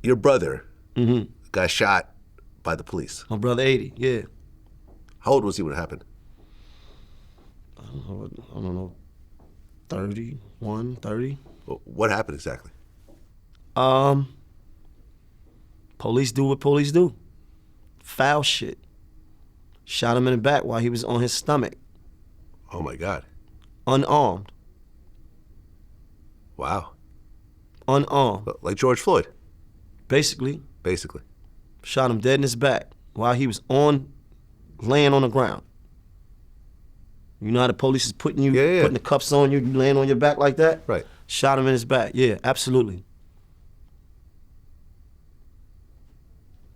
Your brother got shot by the police. My brother 80, yeah. How old was he when it happened? I don't know, 31, 30. What happened exactly? Police do what police do. Foul shit. Shot him in the back while he was on his stomach. Oh my God. Unarmed. Wow. Unarmed. Like George Floyd? Basically. Basically. Shot him dead in his back while he was laying on the ground. You know how the police is putting the cuffs on you, you laying on your back like that? Right. Shot him in his back, yeah, absolutely.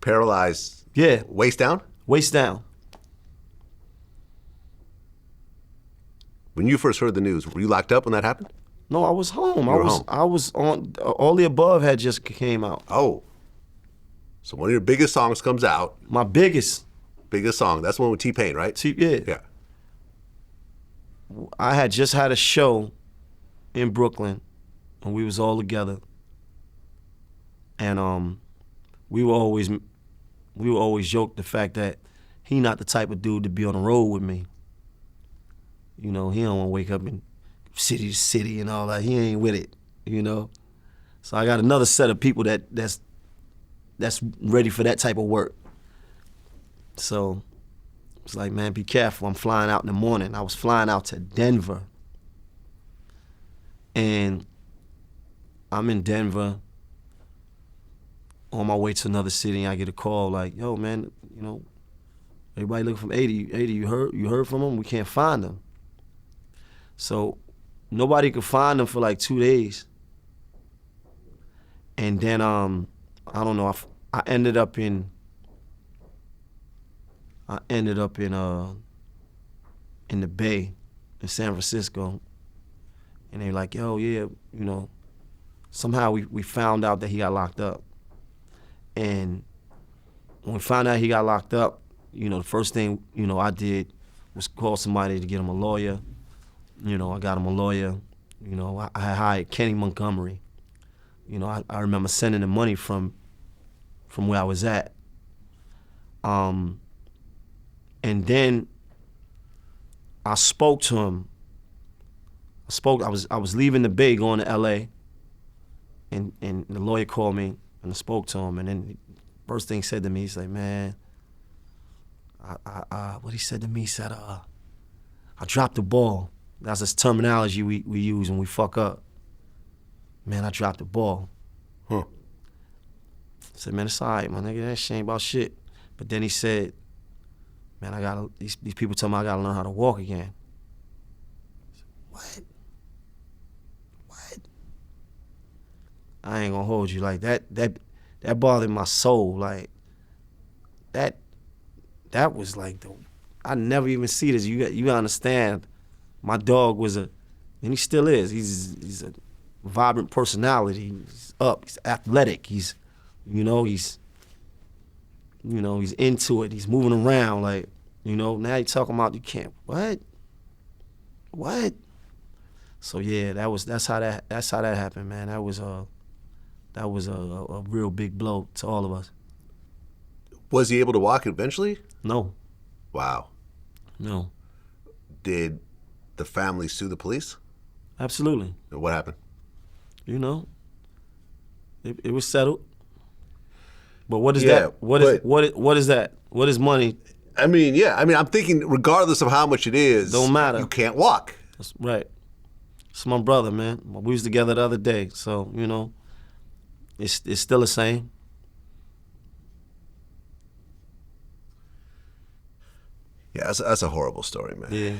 Paralyzed? Yeah. Waist down? Waist down. When you first heard the news, were you locked up when that happened? No, I was home. Home. I was on, All the Above had just came out. Oh. So one of your biggest songs comes out. My biggest. Biggest song. That's the one with T-Pain, right? Yeah. Yeah. I had just had a show in Brooklyn, and we was all together. And we would always joke the fact that he not the type of dude to be on the road with me. You know, he don't want to wake up in city to city and all that. He ain't with it, you know. So I got another set of people that's ready for that type of work. So it's like, man, be careful. I'm flying out in the morning. I was flying out to Denver. And I'm in Denver on my way to another city, and I get a call like, yo, man, you know, everybody looking from 80. 80, you heard from them? We can't find them. So nobody could find them for like 2 days. And then, I don't know, I ended up in the Bay in San Francisco, and they like, yo, yeah, you know, somehow we found out that he got locked up. And when we found out he got locked up, you know, the first thing, you know, I did was call somebody to get him a lawyer. You know, I got him a lawyer. You know, I hired Kenny Montgomery. You know, I remember sending him money from where I was at. And then I spoke to him. I was leaving the Bay going to LA, and the lawyer called me and I spoke to him, and then first thing he said to me, he's like, man, what he said to me, he said, I dropped the ball. That's this terminology we use when we fuck up. Man, I dropped the ball. Huh. I said, man, it's all right, my nigga, that shit ain't about shit. But then he said, man, these people tell me I gotta learn how to walk again. I said, what? I ain't gonna hold you like that. That bothered my soul. Like that was like I never even see this. You understand? My dog was and he still is. He's a vibrant personality. He's up. He's athletic. He's into it. He's moving around. Like, you know, now you're talking about you can't. What? So yeah, that's how that happened, man. That was a real big blow to all of us. Was he able to walk eventually? No. Wow. No. Did the family sue the police? Absolutely. And what happened? You know, it was settled. But what is that? What is that? What is money? I mean, yeah. I mean, I'm thinking regardless of how much it is, don't matter. You can't walk. That's right. It's my brother, man. We was together the other day, so you know, it's still the same. Yeah, that's a horrible story, man. Yeah,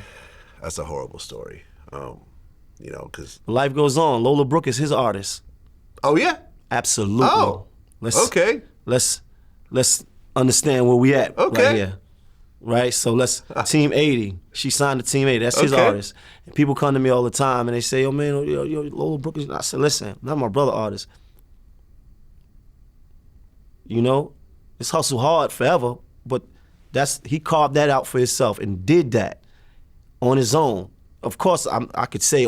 that's a horrible story. You know, because life goes on. Lola Brooke is his artist. Oh yeah, absolutely. Oh, okay. Let's understand where we at right here. Right? So Team 80. She signed to Team 80. That's his artist. And people come to me all the time and they say, yo, man, yo, Lola Brooke is... I said, listen, I'm not my brother artist. You know? It's hustle hard forever, but he carved that out for himself and did that on his own. Of course, I could say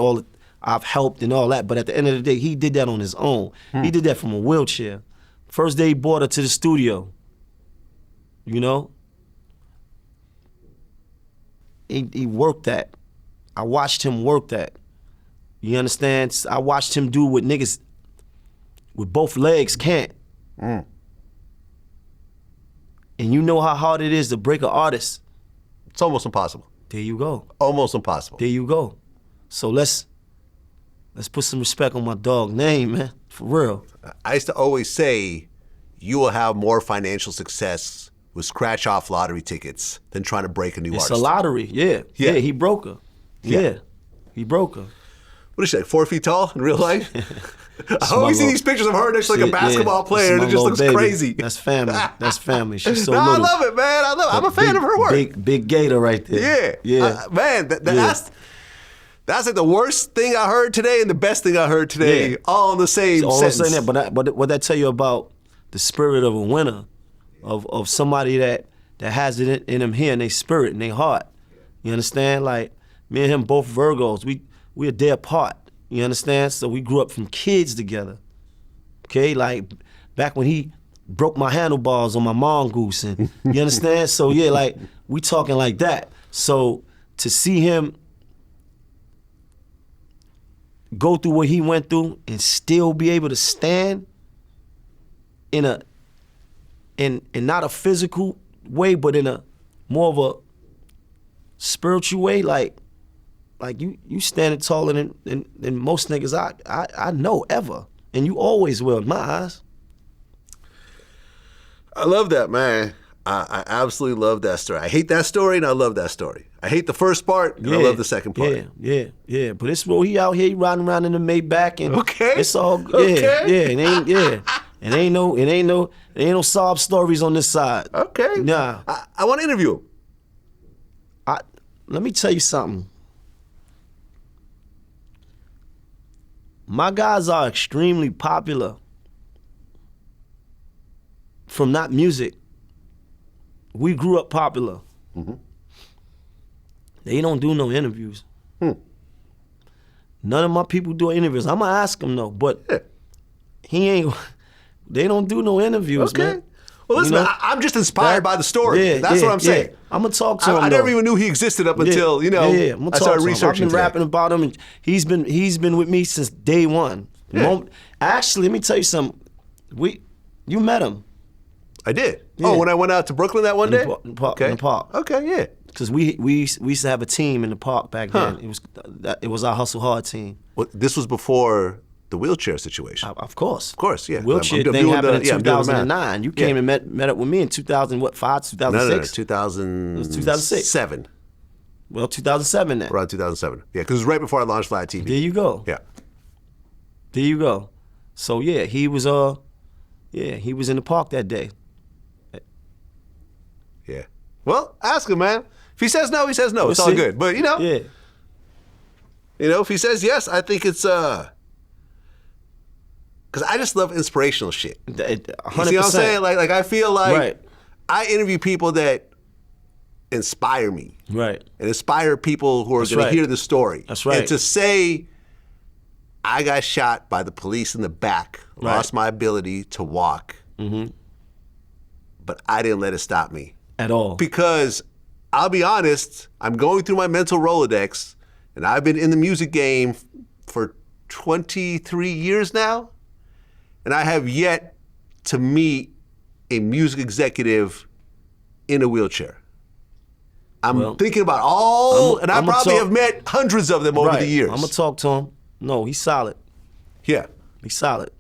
I've helped and all that, but at the end of the day, he did that on his own. He did that from a wheelchair. First day he brought her to the studio, you know? He worked that. I watched him work that. You understand? I watched him do what niggas with both legs can't. And you know how hard it is to break an artist. It's almost impossible. There you go. Almost impossible. There you go. So let's put some respect on my dog name, man. For real. I used to always say, you will have more financial success with scratch-off lottery tickets than trying to break a new It's artist. a lottery, yeah. Yeah, he broke her. Yeah. He broke her. What is she, like 4 feet tall in real life? I always see these pictures of her next to like a basketball player and it just looks crazy. That's family. That's family. She's so no, little. I love it, man. I love it. I'm a fan of her work. Big gator right there. Yeah. Man, that's like the worst thing I heard today and the best thing I heard today, all in the same sentence. Saying that, but what that tell you about the spirit of a winner, of somebody that has it in them here in their spirit, in their heart. You understand? Like, me and him both Virgos. We a day apart. You understand? So we grew up from kids together. Okay? Like, back when he broke my handlebars on my mongoose, and you understand? So yeah, like, we talking like that. So to see him go through what he went through and still be able to stand in not a physical way, but in a more of a spiritual way, like you standing taller than most niggas I know ever, and you always will in my eyes. I love that, man. I absolutely love that story. I hate that story and I love that story. I hate the first part and I love the second part. Yeah. But it's he out here riding around in the Maybach and it's all it ain't no sob stories on this side. Okay. Nah. I want to interview him. Let me tell you something. My guys are extremely popular from not music. We grew up popular. Mm-hmm. They don't do no interviews. None of my people do interviews. I'm gonna ask him though, but he ain't. They don't do no interviews, man. Well, listen, man, I'm just inspired by the story. That's what I'm saying. I'm gonna talk to him. I never even knew he existed up until I started researching. I've been rapping about him, and he's been with me since day one. Actually, let me tell you something. You met him. I did. Yeah. Oh, when I went out to Brooklyn that one day? In the park. Okay, yeah. Because we used to have a team in the park back then. It was our Hustle Hard team. Well, this was before the wheelchair situation. Of course. Of course, yeah. The wheelchair thing happened in 2009. You came and met up with me in 2005, 2006? 2000. It was 2006. 7. Well, 2007 then. Around 2007. Yeah, because it was right before I launched Live TV. There you go. Yeah. There you go. So yeah, he was in the park that day. Yeah. Well, ask him, man. If he says no, he says no. It's all good. But if he says yes, I think it's because I just love inspirational shit. 100%. You see what I'm saying? Like I feel like I interview people that inspire me. Right. And inspire people who are going to hear the story. That's right. And to say, I got shot by the police in the back, lost my ability to walk, but I didn't let it stop me. At all. Because I'll be honest, I'm going through my mental Rolodex, and I've been in the music game for 23 years now, and I have yet to meet a music executive in a wheelchair. I'm thinking about and I probably have met hundreds of them over the years. I'm going to talk to him. No, he's solid. Yeah. He's solid.